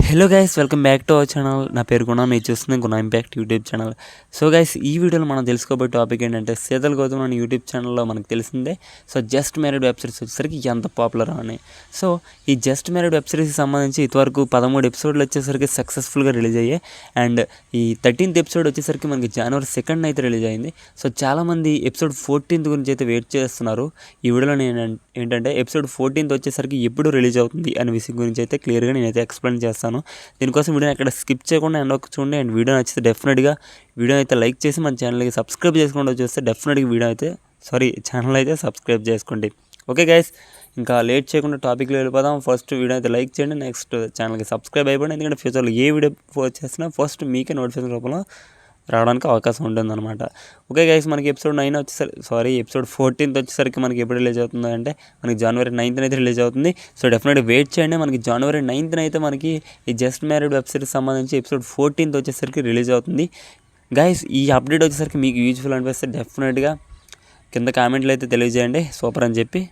Hello guys, welcome back to our channel. నా పేరు గుణ, మీరు చూస్తుంది గుణ impact YouTube channel. So guys, ఈ వీడియోలో మనం తెలుసుకోబోయే టాపిక్ ఏంటంటే శీతల్ గౌతమ్ అనే యూట్యూబ్ ఛానల్లో మనకు తెలిసిందే. So just married web series వచ్చేసరికి ఎంత పాపులర్ అని. సో ఈ జస్ట్ మ్యారీడ్ వెబ్ సిరీస్కి సంబంధించి ఇంతవరకు 13 ఎపిసోడ్లు వచ్చేసరికి సక్సెస్ఫుల్గా రిలీజ్ అయ్యాయి. అండ్ ఈ 13th ఎపిసోడ్ వచ్చేసరికి మనకి January 2nd అయితే రిలీజ్ అయింది. సో చాలామంది ఎపిసోడ్ 14th గురించి అయితే వెయిట్ చేస్తున్నారు. ఈ వీడియోలో నేను ఏంటంటే ఎపిసోడ్ 14th వచ్చేసరికి ఎప్పుడు రిలీజ్ అవుతుంది అనే విషయం గురించి అయితే క్లియర్గా నేనైతే ఎక్స్ప్లెయిన్ చేస్తాను. దీనికోసం వీడియోని ఎక్కడ స్కిప్ చేయకుండా ఎండ్ వరకు చూడండి. అండ్ వీడియో నచ్చితే డెఫినెట్గా వీడియో అయితే లైక్ చేసి మన ఛానల్కి సబ్స్క్రైబ్ చేసుకుంటూ చూస్తే డెఫినెట్గా ఛానల్ అయితే సబ్స్క్రైబ్ చేసుకోండి. ఓకే గైస్, ఇంకా లేట్ చేయకుండా టాపిక్లో వెళ్ళిపోదాం. ఫస్ట్ వీడియో అయితే లైక్ చేయండి, నెక్స్ట్ ఛానల్కి సబ్స్క్రైబ్ అయిపోయింది. ఎందుకంటే ఫ్యూచర్లో ఏ వీడియో చేసినా ఫస్ట్ మీకే నోటిఫికేషన్ రూపంలో రావడానికి అవకాశం ఉంటుందన్నమాట. ఓకే గైస్, మనకి ఎపిసోడ్ 14th వచ్చేసరికి మనకి ఎప్పుడు రిలీజ్ అవుతుంది అంటే మనకి January 9th అయితే రిలీజ్ అవుతుంది. సో డెఫినెట్గా వెయిట్ చేయండి. మనకి January 9th అయితే మనకి ఈ జస్ట్ మ్యారీడ్ వెబ్ సిరీస్ సంబంధించి ఎపిసోడ్ 14th వచ్చేసరికి రిలీజ్ అవుతుంది. గైస్, ఈ అప్డేట్ వచ్చేసరికి మీకు యూజ్ఫుల్ అనిపిస్తే డెఫినెట్గా కింద కామెంట్లు అయితే తెలియజేయండి, సూపర్ అని చెప్పి.